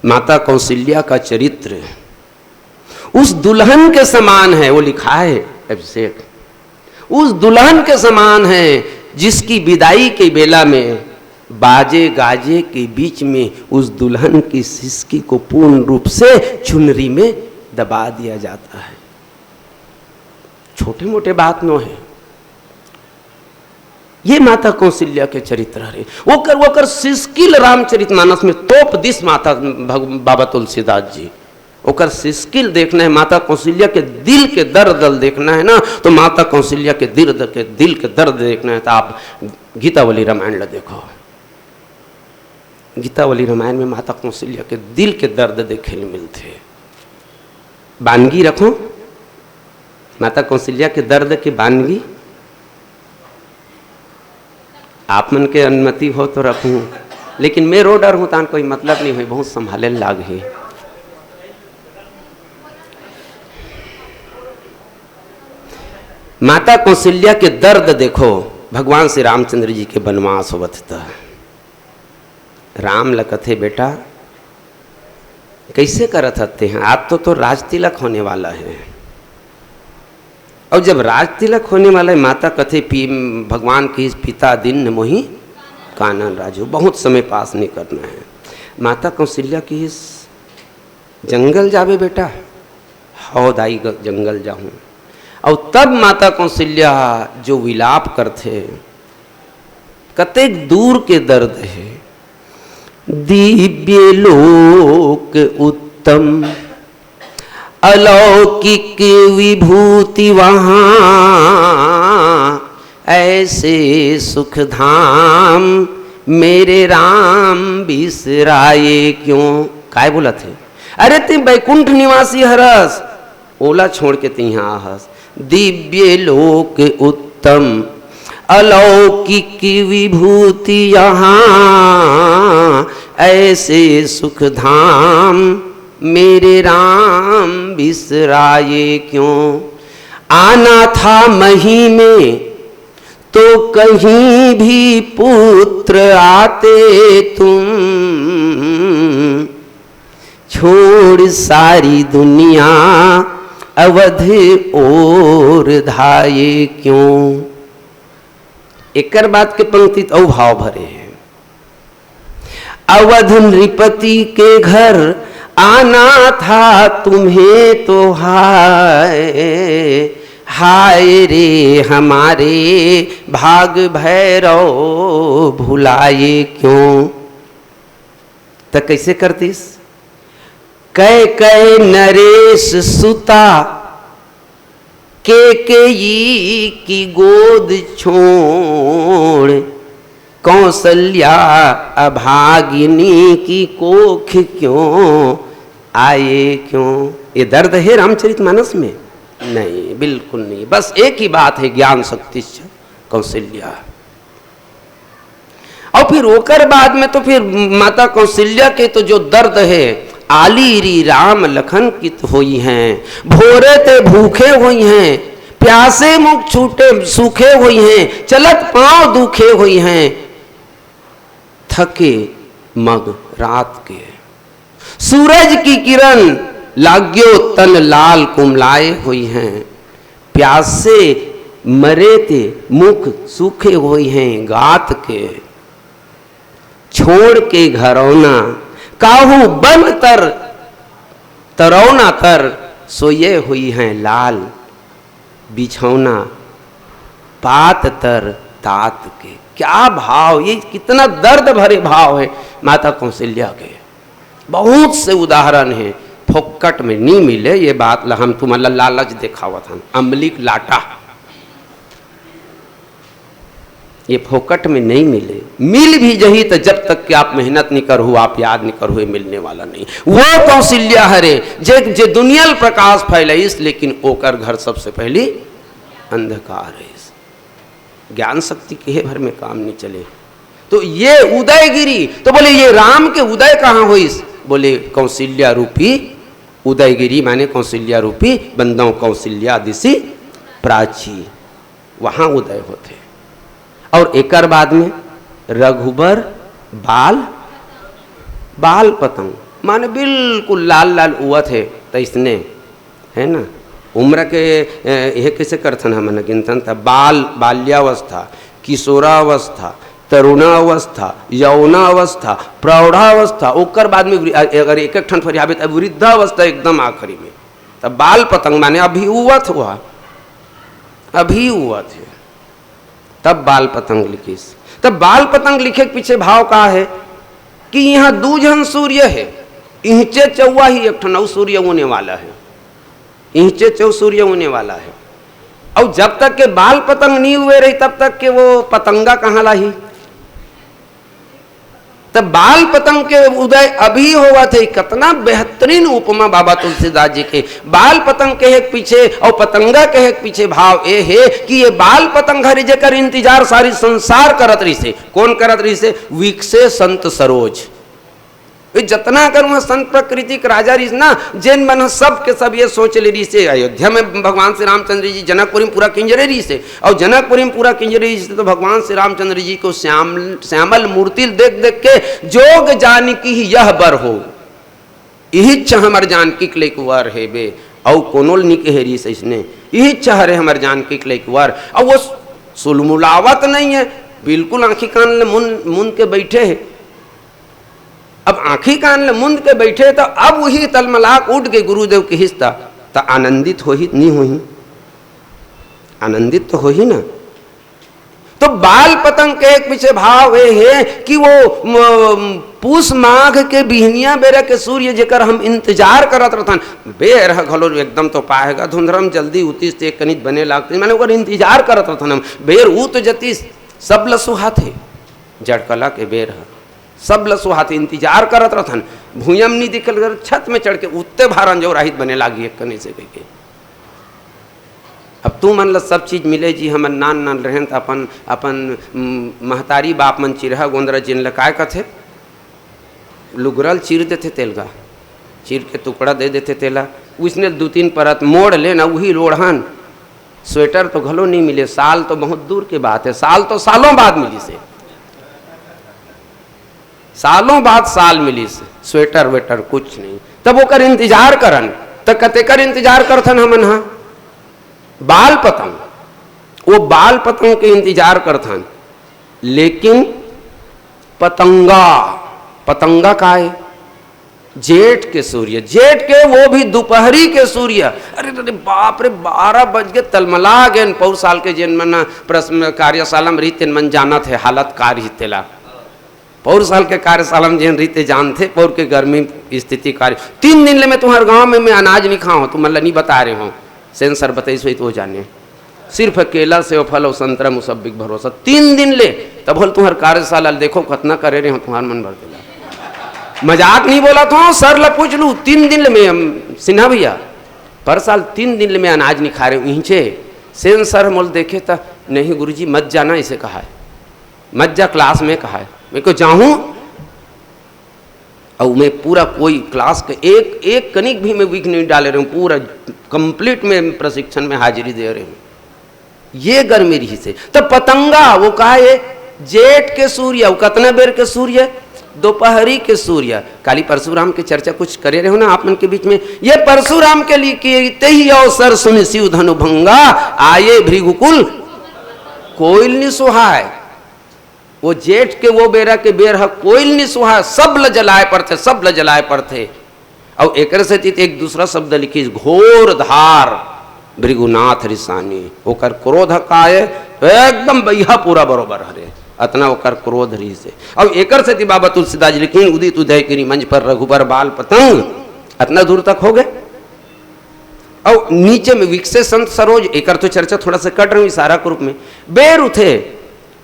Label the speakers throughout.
Speaker 1: माता कौशल्या का चरित्र उस दुल्हन के समान है। वो लिखा है अभिषेक, उस दुल्हन के समान है जिसकी विदाई के बेला में बाजे गाजे के बीच में उस दुल्हन की सिसकी को पूर्ण रूप से चुनरी में दबा दिया जाता है। छोटे मोटे बात न है, ये माता कौशल्या के चरित्र है। वो कर सिस्किल रामचरितमानस में तोप दिस माता बाबा तुलसीदास जी। ओकर सिस्किल देखना है, माता कौशल्या के दिल के दर्द देखना है ना, तो माता कौशल्या के दिल के दर्द देखना है तो आप गीतावली रामायण ला देखो। गीतावली रामायण में माता कौशल्या के दिल के दर्द देखे मिलते। बानगी रखो माता कौशल्या के दर्द की बानगी, आप मन के अनुमति हो तो रखूं, लेकिन मैं रो डर हूं तान कोई मतलब नहीं हुई, बहुत संभाले लाग है। माता कौशल्या के दर्द देखो। भगवान श्री रामचंद्र जी के वनवास होवत था। राम लकथे बेटा कैसे करत हते हैं, आज तो राज तिलक होने वाला है। और जब राज तिलक होने वाला है, माता कथे भगवान की पिता दिन मोही कानन राजू, बहुत समय पास नहीं करना है। माता कौशल्या की इस जंगल जावे बेटा, हौ दाई जंगल जाऊं। और तब माता कौशल्या जो विलाप करते, कतेक दूर के दर्द है। दिव्य लोक उत्तम अलौकिक विभूति वहाँ, ऐसे सुख धाम मेरे राम बिसराए क्यों। काय बोला थे, अरे ती बैकुंठ निवासी हरस, ओला छोड़ के ती यहाँ हस। दिव्य लोक उत्तम अलौकिक विभूति यहाँ, ऐसे सुख धाम मेरे राम बिसराए क्यों। आना था मही में तो कहीं भी पुत्र आते तुम, छोड़ सारी दुनिया अवध और धाये क्यों। एकर बात के पंक्ति तो भाव भरे हैं। अवध नृपति के घर आना था तुम्हें तो हाय, हाय रे हमारे भाग भैरव भुलाए क्यों। तो कैसे करतीस, कै नरेश सुता केकयी की गोद छोड़, कौशल्या अभागिनी की कोख क्यों आए क्यों। ये दर्द है रामचरितमानस में? नहीं, बिल्कुल नहीं। बस एक ही बात है, ज्ञान शक्ति कौशल्या। और फिर ओकर बाद में तो फिर माता कौशल्या के तो जो दर्द है, आली री राम लखन कित होई हैं, भोरे ते भूखे हुई हैं, प्यासे मुख छूटे सूखे हुई हैं, चलत पांव दुखे हुई हैं, थके मग रात के। सूरज की किरण लाग्यो तन लाल कुमलाए हुई हैं, प्यासे मरे ते मुख सूखे हुई हैं गात के। छोड़ के घरौना काहू बन तर तरौना तर, सोये हुई हैं लाल बिछौना पात तर तात के। क्या भाव, ये कितना दर्द भरे भाव है माता कौशल्या के। बहुत से उदाहरण है, फोकट में नहीं मिले ये बात ला हम तुम्हारा लालच दिखावत हन। अम्बलिक लाटा ये फोकट में नहीं मिले, मिल भी जही तो जब तक कि आप मेहनत नहीं करो, आप याद नहीं करो, मिलने वाला नहीं। वो कौशल्या हरे जे दुनिया प्रकाश फैलाइस, लेकिन ओकर घर सबसे पहले अंधकार है। ज्ञान शक्ति के भर में काम नहीं चले। तो ये उदयगिरी, तो बोले ये राम के उदय कहाँ हुई? बोले कौशल्या रूपी उदयगिरी, माने कौशल्या रूपी बंदों कौशल्या दिशी प्राची, वहाँ उदय होते। और एक बाद में रघुबर बाल पतंग, माने बिल्कुल लाल लाल हुआ थे। तो इसने है ना उम्र के यह कैसे करथन हमन गिनथन था बाल्यावस्था, किशोरावस्था, तरुणावस्था, यौनावस्था, प्रौढ़ावस्था, ओकर बाद में अगर एक एक ठन फरियाबे तब वृद्धावस्था एकदम आखिरी में। तब बाल पतंग माने अभी हुआ हुआ अभी हुआ थे तब बाल पतंग लिखिस। तब बाल पतंग लिखे के पीछे भाव का है कि यहाँ दूजन सूर्य है, इंचे चौवा ही एक ठन सूर्य होने वाला है, इंचे चौ सूर्य होने वाला है। और जब तक के बाल पतंग नहीं हुए रही तब तक के वो पतंगा कहाँ लाही। तब बाल पतंग के उदय अभी हुआ थे। कितना बेहतरीन उपमा बाबा तुलसीदास जी के बाल पतंग के एक पीछे और पतंगा के एक पीछे भाव ये है कि ये बाल पतंग हरि जेकर इंतजार सारी संसार करत रही से। कौन करत रही से? विकसे संत सरोज। जतना कर वहाँ संत प्रकृति के राजा रही ना जैन मन सब के सब ये सोच ले रही से। अयोध्या में भगवान श्री रामचंद्र जी जनकपुरी में पूरा किंजरे रही से, और जनकपुरी में पूरा किंजरे रही से। तो भगवान श्री रामचंद्र जी को श्यामल मूर्ति देख देख के जोग जानकी ही यह बर हो, यही इच्छा हमार जानकी के लेके वर है बे। और कोनोल निके है रही से इसने यही इच्छा है हमार जानकी के लेके वर। और वो सुलमुलावत नहीं है, बिल्कुल आंखी कान मुंद के बैठे है। अब आंखी कान ले मुंद के बैठे तो अब वही तलमलाक उठ के गुरुदेव के हिस्सा तो आनंदित हो ही नहीं हो ही, आनंदित तो हो ही ना। तो बाल पतंग के एक पीछे भाव ये है कि वो पूस माघ के बिहनिया बेरा के सूर्य जेकर हम इंतजार करत रहथन। बेर घलो एकदम तो पाएगा धुंधरम जल्दी उतीस ते कनित बने लागते मैंने ओकर इंतजार करत रहथन हम। बेर उत जती सब लसुहा थे, जड़कला के बेर सब लसुहात इंतजार करत रहथन। भूयम नहीं दिखल कर छत में चढ़ के उत्ते भारन जो राहित बने लागी एक कने से कह। अब तू मन ल सब चीज मिले जी हमन नान नान रहें तो अपन अपन महतारी बाप मन चिरहा गोंदरा जिन ल काय कथे लुगरल चीर देते तेलगा, चीर के टुकड़ा दे देते तेला। उसने दो तीन परत मोड़ ले ना वही लोढ़न। स्वेटर तो घलो नहीं मिले, साल तो बहुत दूर की बात है, साल तो सालों बाद मिली से, सालों बाद साल मिली से स्वेटर वेटर कुछ नहीं। तब वो कर इंतजार करन तो कते कर इंतजार करथन हमन हा बाल पतंग, वो बाल पतंग के इंतजार करथन। लेकिन पतंगा पतंगा का है जेठ के सूर्य, जेठ के वो भी दोपहरी के सूर्य। अरे अरे बाप रे 12 बज के तलमला गए। पौर साल के जिन मन प्रश्न कार्यशाला में रही मन जाना थे हालत कार ही तेला। पौर साल के कार्यशाला में जिन रीते जानते पौर के गर्मी स्थिति कार्य 3 दिन ले मैं तुम्हारे गांव में मैं अनाज नहीं खाऊं तुम मतलब नहीं बता रहे हो। सेंसर बताइए सही तो जाने सिर्फ केला से फल और संतरा मुसब्बिक भरोसा 3 दिन ले। तब बोल तुम्हारे कार्यशाला देखो कितना करे रहे हो तुम्हारे मन भर देला। मजाक नहीं बोला था सर ला पूछ लू 3 दिन ले मैं सिन्हा भैया पर साल 3 दिन ले मैं अनाज नहीं खा रहे ईंचे। सेंसर मोल देखे तो नहीं गुरुजी मत जाना इसे कहा है, मत जा क्लास में कहा है। मैं को जाऊं और मैं पूरा कोई क्लास के एक कनिक भी मैं वीक नहीं डाले रहा हूँ, पूरा कंप्लीट में प्रशिक्षण में हाजिरी दे रहे हूँ। ये गर्मी रही से। तो पतंगा वो कहा है जेठ के सूर्य, वो कितने बेर के सूर्य? दोपहरी के सूर्य। काली परशुराम की चर्चा कुछ करे रहे हो ना आप मन के बीच में। ये परशुराम के लिए कि ही अवसर सुन शिव धनु भंगा आये भृगुकुल कोयल नि सुहाय। वो जेठ के वो बेरा के बेर है कोयल नि सुहाय, सब ल जलाए पर थे, सब ल जलाए पर थे। और एक से एक दूसरा शब्द लिखी घोर धार भृगुनाथ रिसानी। ओकर क्रोध काये तो एकदम बैहा पूरा बरोबर हरे अतना ओकर क्रोध रही से। अब एकर से बाबा तुलसीदास जी लिखी उदित उदय गिरी मंच पर रघुबर बाल पतंग अतना दूर तक हो गए। और नीचे में विकसे संत सरोज एकर तो चर्चा थोड़ा सा कट रही इशारा के रूप में। बेर उठे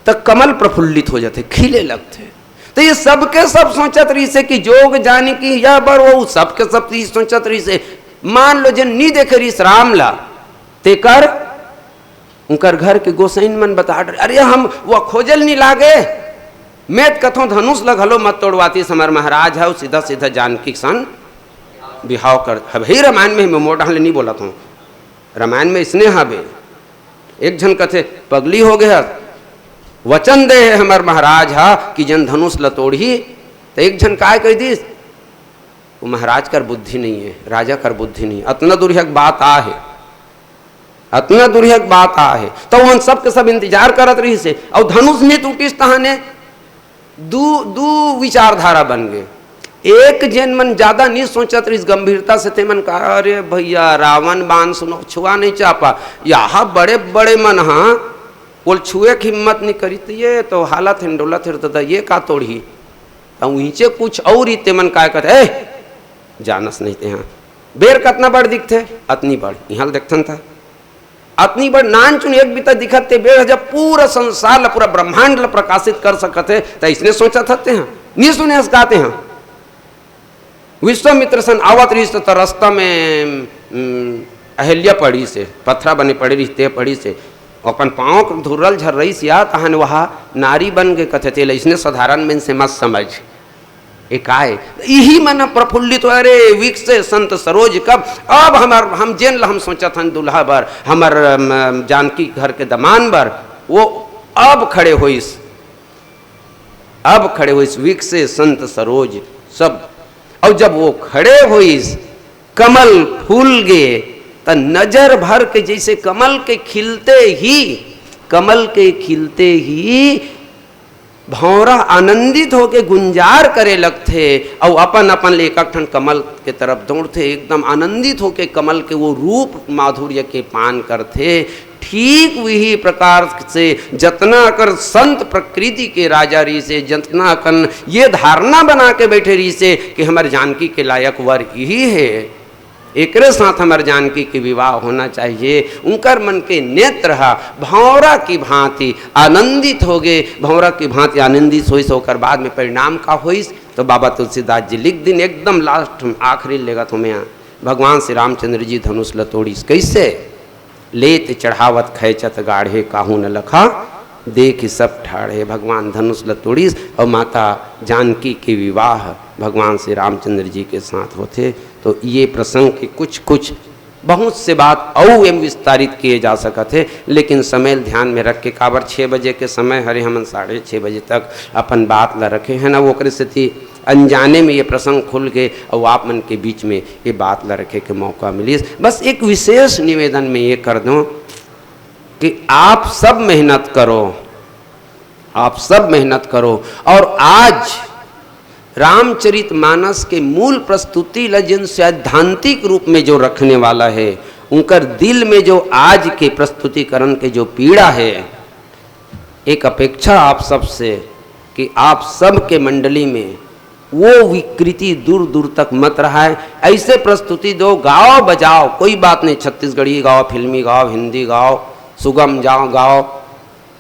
Speaker 1: तक कमल प्रफुल्लित हो जाते, खिले लगते। तो ये सबके सब सोचत रही से कि जोग जाने की यह बर वो सबके सब सोचत रही से। मान लो जिन नहीं देखे रही रामला तेकर उनकर घर के गोसाइन मन बता अरे हम वो खोजल नहीं लागे मैं कथों धनुष लगलो मत तोड़वाती समर महाराज है सीधा सीधा जानकी सन बिहाव कर। हभी रामायण में मैं मोटा नहीं बोला था, रामायण में इसने हबे एक जन कथे पगली हो गया वचन दे है हमार महाराज हा कि जन धनुष लतोड़ी। तो एक जन काय कह दी वो महाराज कर बुद्धि नहीं है, राजा कर बुद्धि नहीं। अतना दुर्हक बात आ है, अतना दुर्हक बात आ है। तो उन सब के सब इंतजार करत रही से, और धनुष ने टूटिस तहाने दू विचारधारा बन गए। एक जन मन ज्यादा नहीं सोचत रही गंभीरता से, ते मन कहा अरे भैया रावण बाण सुनो छुआ नहीं चापा, यहाँ बड़े बड़े मन हाँ बोल छुए की हिम्मत नहीं करी, तो ये तो हालत हिंडोलत हिरता ये का तोड़ी नीचे कुछ और ही ते मन काय कहते जानस नहीं थे। हाँ बेर कतना बड़ दिखते, अतनी बड़ यहाँ देखथन था, अतनी बड़ नान चुन एक बीता दिखत ते बेर जब पूरा संसार पूरा ब्रह्मांड ला प्रकाशित कर सकते तो इसने सोचा था हैं नहीं सुने हंसकाते हैं। विश्वामित्र सन आवत रही तो रास्ता में अहल्या पड़ी से पत्थरा बने पड़ी रही पड़ी से अपन पाँव धुरल झर रही से या तहन वहाँ नारी बन के कथे थे, इसने साधारण में से मत समझ एक आए यही मन प्रफुल्लित अरे विक्स संत सरोज कब अब हमार हम जेन हम सोचा था दुल्हा बर हमार जानकी घर के दमान बर वो अब खड़े होइस, अब खड़े होइस विक्स संत सरोज सब। और जब वो खड़े होइस कमल फूल गए तो नजर भर के जैसे कमल के खिलते ही भौरा आनंदित होके गुंजार करे लगथे और अपन अपन ले एकठन कमल के तरफ दौड़थे, एकदम आनंदित होके कमल के वो रूप माधुर्य के पान करथे। ठीक वही प्रकार से जतना कर संत प्रकृति के राजा रही से जतना कन ये धारणा बना के बैठे रही से कि हमारे जानकी के लायक वर यही है, एकरे साथ हमारे जानकी के विवाह होना चाहिए। उनकर मन के नेत्र भौरा की भांति आनंदित हो गए, भौरा की भांति आनंदित होइस होकर बाद में परिणाम का होइस। तो बाबा तुलसीदास जी लिख दिन एकदम लास्ट आखिरी लेगा तुम्हें भगवान श्री रामचंद्र जी धनुष लतोड़ीस कैसे लेत चढ़ावत खैचत गाढ़े काहू न लखा देख सब ठाढ़े। भगवान धनुष लतोड़ीस और माता जानकी के विवाह भगवान श्री रामचंद्र जी के साथ होते। तो ये प्रसंग के कुछ बहुत से बात और एम विस्तारित किए जा सकते, लेकिन समय ध्यान में रख के काबर 6 बजे के समय हरे हमन 6:30 बजे तक अपन बात ला रखे हैं ना, वो करे से थी अनजाने में ये प्रसंग खुल के और आप मन के बीच में ये बात ला रखे के मौका मिली। बस एक विशेष निवेदन में ये कर दूं कि आप सब मेहनत करो, आप सब मेहनत करो और आज रामचरितमानस के मूल प्रस्तुति जिन सैद्धांतिक रूप में जो रखने वाला है उनकर दिल में जो आज के प्रस्तुतिकरण के जो पीड़ा है, एक अपेक्षा आप सब से कि आप सब के मंडली में वो विकृति दूर दूर तक मत रहा है। ऐसे प्रस्तुति दो, गाओ बजाओ, कोई बात नहीं, छत्तीसगढ़ी गाओ, फिल्मी गाओ, हिंदी गाओ, सुगम जाओ गाओ,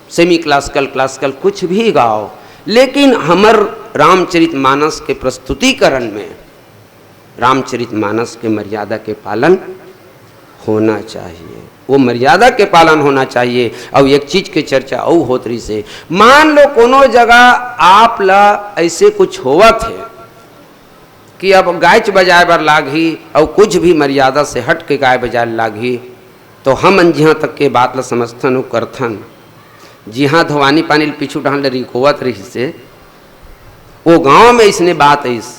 Speaker 1: सेमी क्लासिकल कुछ भी गाओ, लेकिन हमर रामचरितमानस के प्रस्तुतिकरण में रामचरितमानस के मर्यादा के पालन होना चाहिए, वो मर्यादा के पालन होना चाहिए। और एक चीज के चर्चा और होत रही से, मान लो कोनो जगह आप ला ऐसे कुछ होवत है कि अब गायच बजाए बर लागी और कुछ भी मर्यादा से हट के गाय बजाए लागी, तो हम जहाँ तक के बात ला समझथन वो करथन। जिहाँ धोवानी पानी पीछू डाल रिकोवत रही से वो गांव में इसने बात ऐस,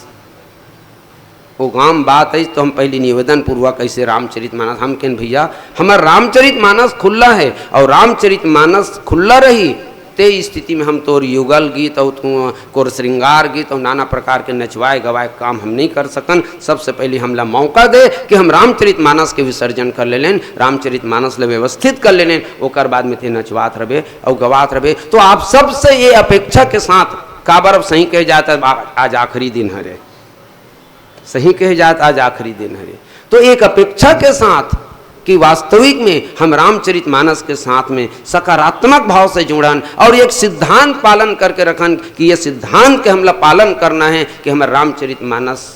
Speaker 1: वो गांव में बात ऐस, तो हम पहले निवेदन पूर्वक ऐसे रामचरितमानस हम कहन भैया हमार रामचरितमानस खुला है और रामचरितमानस खुला रही ते स्थिति में हम तोर युगल गीत और तू कोर श्रृंगार गीत और नाना प्रकार के नचवाए गवाए काम हम नहीं कर सकन। सबसे पहले हमला मौका दे कि हम रामचरितमानस के विसर्जन कर ले लें, रामचरितमानस ले व्यवस्थित कर ले लें, ओकर बाद में थे नचवात रहे और गवात रहे। तो आप सबसे ये अपेक्षा के साथ काबर अब सही कहे जाता आज आखिरी दिन हरे, सही कहे जाता आज आखिरी दिन हरे, तो एक अपेक्षा के साथ कि वास्तविक में हम रामचरितमानस के साथ में सकारात्मक भाव से जुड़न और एक सिद्धांत पालन करके रखन कि ये सिद्धांत के हमला पालन करना है कि हम रामचरितमानस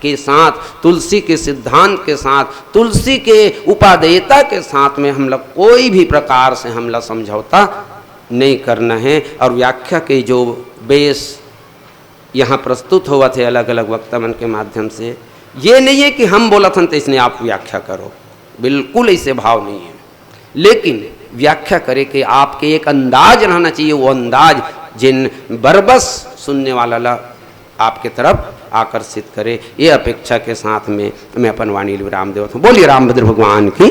Speaker 1: के साथ तुलसी के सिद्धांत के साथ तुलसी के उपादेयता के साथ में हमला कोई भी प्रकार से हमला समझौता नहीं करना है। और व्याख्या के जो बेस यहाँ प्रस्तुत हुआ थे अलग अलग वक्ता मन के माध्यम से, ये नहीं है कि हम बोला था तो इसने आप व्याख्या करो, बिल्कुल ऐसे भाव नहीं है, लेकिन व्याख्या करे कि आपके एक अंदाज रहना चाहिए, वो अंदाज जिन बरबस सुनने वाला ला आपके तरफ आकर्षित करे। ये अपेक्षा के साथ में मैं अपन वाणी विराम देता हूँ। बोलिए रामभद्र भगवान की।